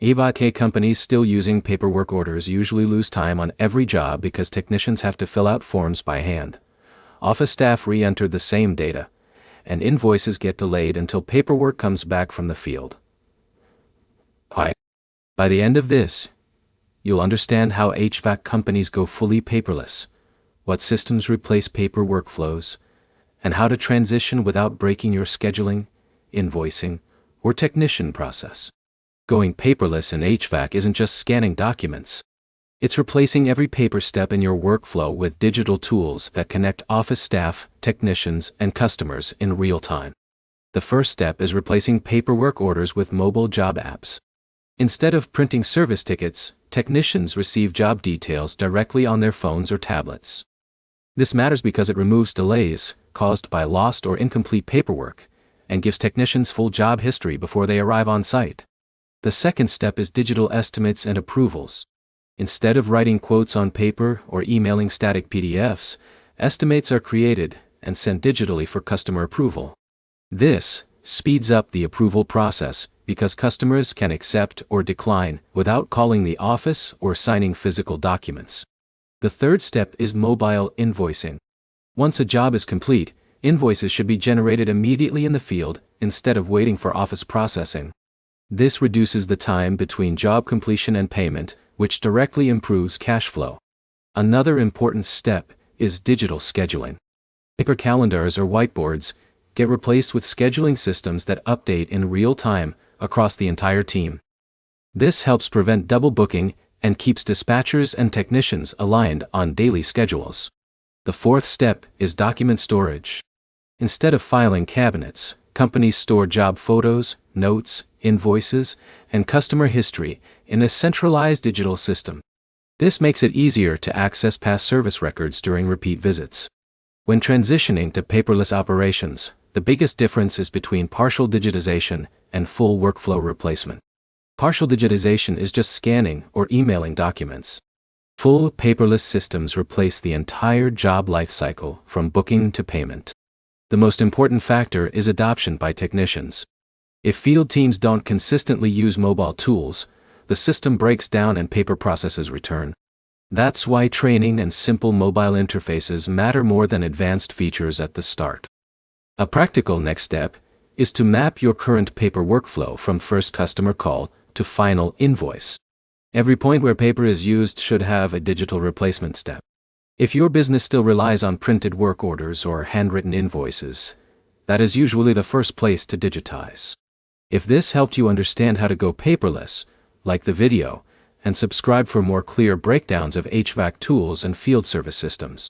HVAC companies still using paperwork orders usually lose time on every job because technicians have to fill out forms by hand. Office staff re-enter the same data, and invoices get delayed until paperwork comes back from the field. By the end of this, you'll understand how HVAC companies go fully paperless, what systems replace paper workflows, and how to transition without breaking your scheduling, invoicing, or technician process. Going paperless in HVAC isn't just scanning documents. It's replacing every paper step in your workflow with digital tools that connect office staff, technicians, and customers in real time. The first step is replacing paperwork orders with mobile job apps. Instead of printing service tickets, technicians receive job details directly on their phones or tablets. This matters because it removes delays caused by lost or incomplete paperwork and gives technicians full job history before they arrive on site. The second step is digital estimates and approvals. Instead of writing quotes on paper or emailing static PDFs, estimates are created and sent digitally for customer approval. This speeds up the approval process because customers can accept or decline without calling the office or signing physical documents. The third step is mobile invoicing. Once a job is complete, invoices should be generated immediately in the field instead of waiting for office processing. This reduces the time between job completion and payment, which directly improves cash flow. Another important step is digital scheduling. Paper calendars or whiteboards get replaced with scheduling systems that update in real time across the entire team. This helps prevent double booking and keeps dispatchers and technicians aligned on daily schedules. The fourth step is document storage. Instead of filing cabinets, companies store job photos, notes, invoices, and customer history in a centralized digital system. This makes it easier to access past service records during repeat visits. When transitioning to paperless operations, the biggest difference is between partial digitization and full workflow replacement. Partial digitization is just scanning or emailing documents. Full paperless systems replace the entire job lifecycle from booking to payment. The most important factor is adoption by technicians. If field teams don't consistently use mobile tools, the system breaks down and paper processes return. That's why training and simple mobile interfaces matter more than advanced features at the start. A practical next step is to map your current paper workflow from first customer call to final invoice. Every point where paper is used should have a digital replacement step. If your business still relies on printed work orders or handwritten invoices, that is usually the first place to digitize. If this helped you understand how to go paperless, like the video, and subscribe for more clear breakdowns of HVAC tools and field service systems.